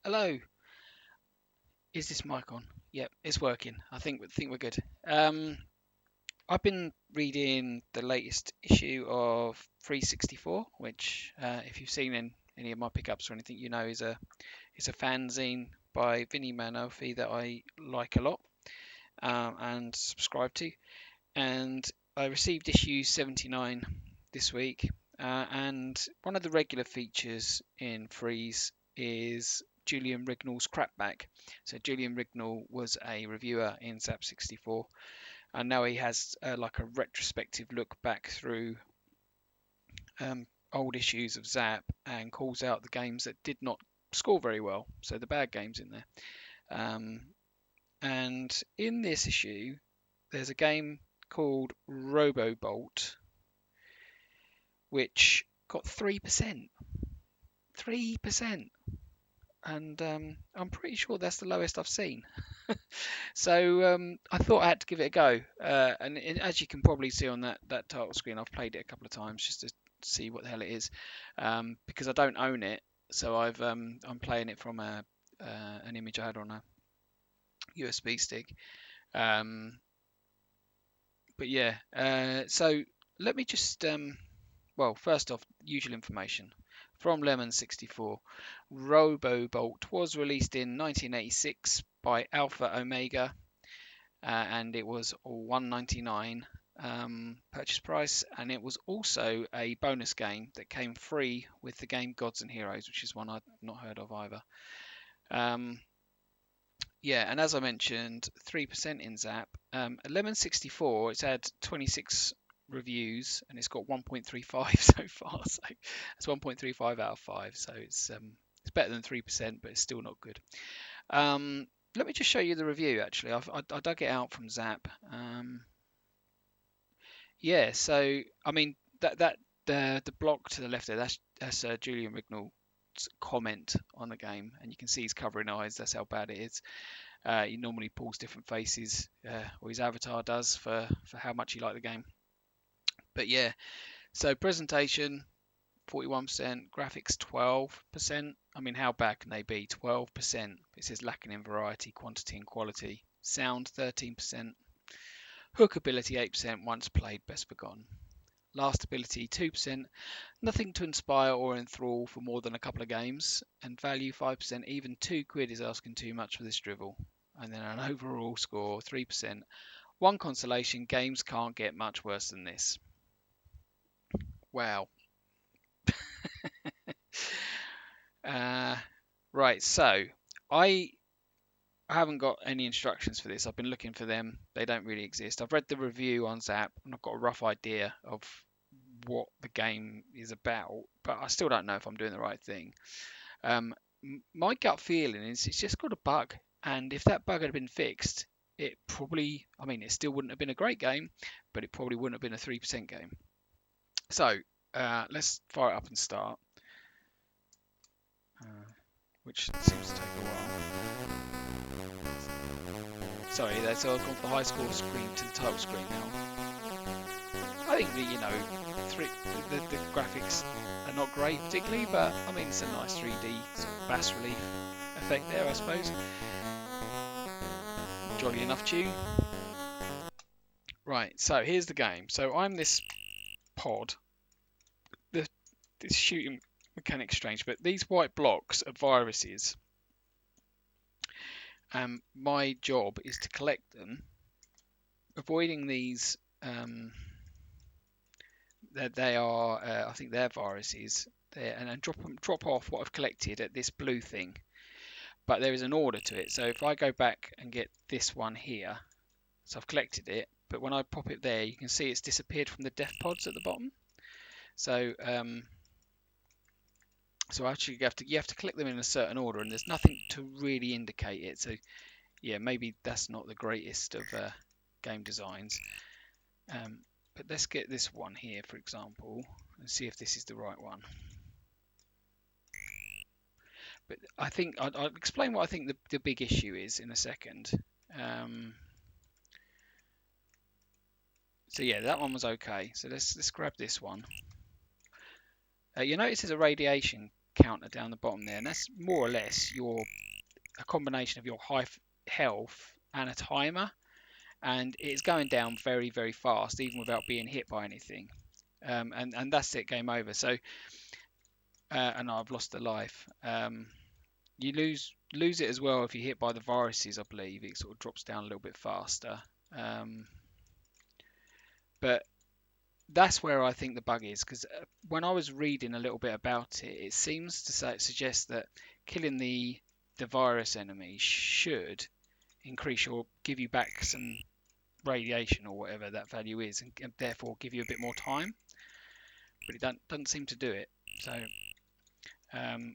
Hello, is this mic on? Yep, it's working. I think we're good. Um, I've been reading the latest issue of 364, which, if you've seen any of my pickups or anything, you know is a fanzine by Vinny Manolfi that I like a lot and subscribe to. And I received issue 79 this week, and one of the regular features in Freeze is Julian Rignall's Crapback. So Julian Rignall was a reviewer in Zzap 64, and now he has like a retrospective look back through um, old issues of Zzap and calls out the games that did not score very well, so the bad games in there. Um, and in this issue, there's a game called Robo, which got 3%. 3%. And I'm pretty sure that's the lowest I've seen. So I thought I had to give it a go. As you can probably see on that title screen, I've played it a couple of times just to see what the hell it is, because I don't own it. So I'm playing it from an image I had on a USB stick. Um, but yeah, so let me just well, first off, usual information from Lemon 64. Robobolt was released in 1986 by Alpha Omega, and it was 199 purchase price, and it was also a bonus game that came free with the game Gods and Heroes, which is one I'd not heard of either. Um, yeah, and as I mentioned, 3% in Zzap. Lemon 64, it's had 26 reviews and it's got 1.35 so far. So it's 1.35 out of 5. So it's better than 3%, but it's still not good. Let me just show you the review. Actually, I dug it out from Zzap. Yeah, so I mean that the block to the left there, that's Julian Rignall's comment on the game, and you can see he's covering eyes. That's how bad it is. He normally pulls different faces, or his avatar does, for how much he liked the game. But yeah, so presentation 41%, graphics 12%. I mean, how bad can they be? 12%. It says lacking in variety, quantity, and quality. Sound 13%. Hook ability 8%. Once played, best forgotten. Last ability 2%. Nothing to inspire or enthrall for more than a couple of games. And value 5%. Even £2 is asking too much for this drivel. And then an overall score 3%. One consolation, games can't get much worse than this. Wow. Right, so I haven't got any instructions for this. I've been looking for them. They don't really exist. I've read the review on Zzap and I've got a rough idea of what the game is about, but I still don't know if I'm doing the right thing. My gut feeling is it's just got a bug, and if that bug had been fixed, it probably, I mean, it still wouldn't have been a great game, but it probably wouldn't have been a 3% game. So let's fire it up and start, which seems to take a while. Sorry, so I've gone from the high score screen to the title screen now. I think the graphics are not great particularly, but I mean it's a nice 3D sort of bas relief effect there, I suppose. Jolly enough tune. Right, so here's the game. So I'm this pod. This shooting mechanic's strange, but these white blocks are viruses. My job is to collect them, avoiding these. They are, I think they're viruses. And then drop off what I've collected at this blue thing. But there is an order to it. So if I go back and get this one here, so I've collected it, but when I pop it there, you can see it's disappeared from the def pods at the bottom. So so actually you have to collect them in a certain order, and there's nothing to really indicate it. So yeah, maybe that's not the greatest of game designs. But let's get this one here, for example, and see if this is the right one. But I think I'll explain what I think the big issue is in a second. So yeah, that one was okay. So let's grab this one. You notice there's a radiation counter down the bottom there, and that's more or less a combination of your high health and a timer, and it's going down very, very fast, even without being hit by anything. And that's it, game over. So, and I've lost a life. You lose it as well if you're hit by the viruses, I believe. It sort of drops down a little bit faster. But that's where I think the bug is, because when I was reading a little bit about it, it seems to suggest that killing the virus enemy should give you back some radiation or whatever that value is, and therefore give you a bit more time. But it doesn't seem to do it. So,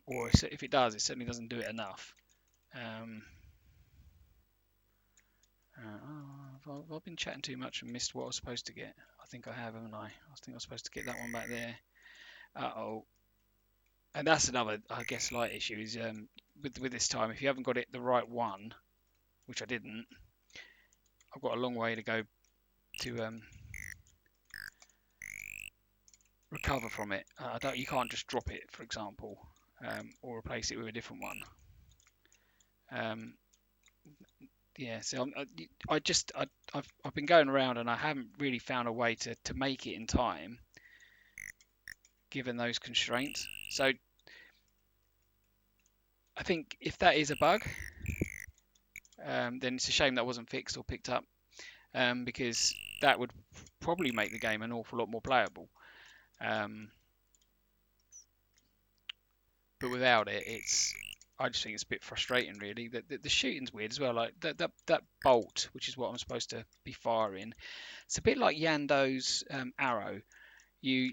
or if it does, it certainly doesn't do it enough. I've been chatting too much and missed what I was supposed to get. I think I have, haven't I? I think I was supposed to get that one back there. Uh-oh. And that's another, I guess, light issue is with this time, if you haven't got it the right one, which I didn't, I've got a long way to go to recover from it. You can't just drop it, for example, or replace it with a different one. Yeah, so I've been going around and I haven't really found a way to make it in time, given those constraints. So I think if that is a bug, then it's a shame that wasn't fixed or picked up, because that would probably make the game an awful lot more playable. But without it, I just think it's a bit frustrating, really. The shooting's weird as well. Like that bolt, which is what I'm supposed to be firing, it's a bit like Yando's arrow. You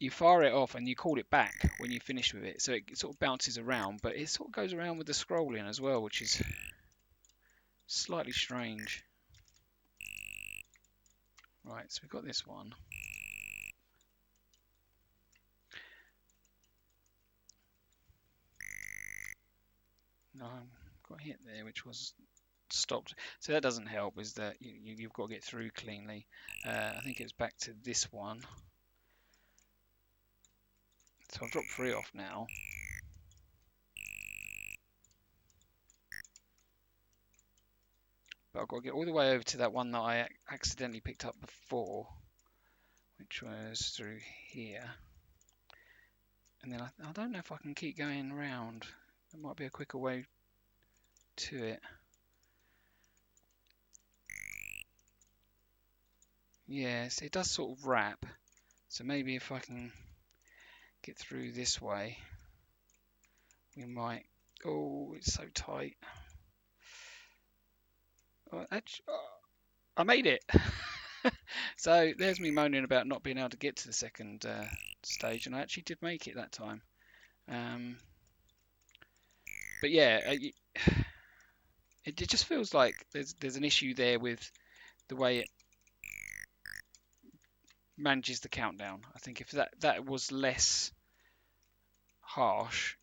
fire it off and you call it back when you finish with it, so it sort of bounces around, but it sort of goes around with the scrolling as well, which is slightly strange. Right, so we've got this one. No, I've got hit there, which was stopped. So that doesn't help, is that you've got to get through cleanly. I think it's back to this one. So I've dropped 3 off now. But I've got to get all the way over to that one that I accidentally picked up before, which was through here. And then I don't know if I can keep going around. There might be a quicker way to it. Yes, it does sort of wrap. So maybe if I can get through this way, we might... Oh, it's so tight. Oh, actually, I made it! So there's me moaning about not being able to get to the second stage, and I actually did make it that time. But yeah, it just feels like there's an issue there with the way it manages the countdown. I think if that was less harsh,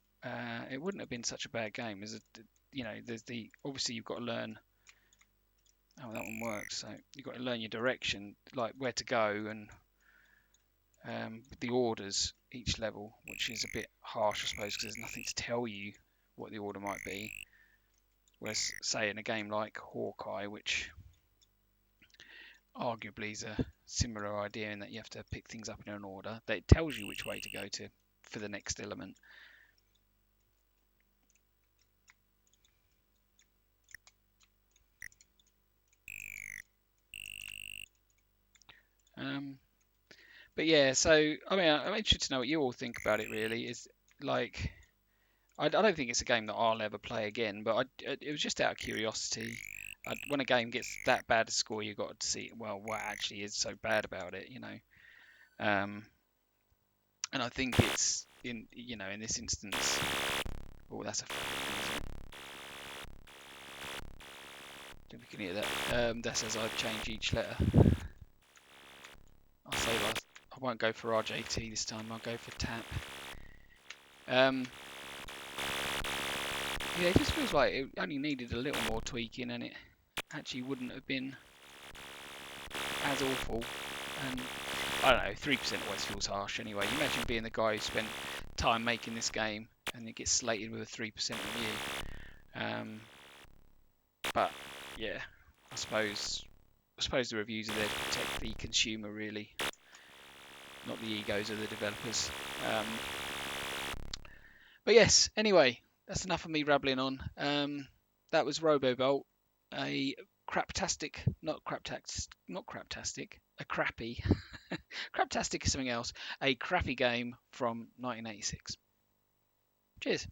it wouldn't have been such a bad game. There's obviously you've got to learn. Oh, that one works. So you've got to learn your direction, like where to go, and the orders each level, which is a bit harsh, I suppose, because there's nothing to tell you what the order might be. Whereas, say, in a game like Hawkeye, which arguably is a similar idea in that you have to pick things up in an order, that it tells you which way to go to for the next element. But yeah, so I mean, I'm interested to know what you all think about it. Really, is like, I don't think it's a game that I'll ever play again, but it was just out of curiosity. When a game gets that bad a score, you've got to see, well, what actually is so bad about it, you know. And I think it's in this instance. Oh, that's a. Don't we can hear that. That says I've changed each letter. I'll say that I won't go for RJT this time. I'll go for tap. Yeah, it just feels like it only needed a little more tweaking, and it actually wouldn't have been as awful. And I don't know, 3% always feels harsh anyway. You imagine being the guy who spent time making this game and it gets slated with a 3% review. But yeah, I suppose the reviews are there to protect the consumer, really, not the egos of the developers. But yes, anyway, that's enough of me rambling on. That was Robo, a craptastic, not craptastic, a crappy. Craptastic is something else. A crappy game from 1986. Cheers.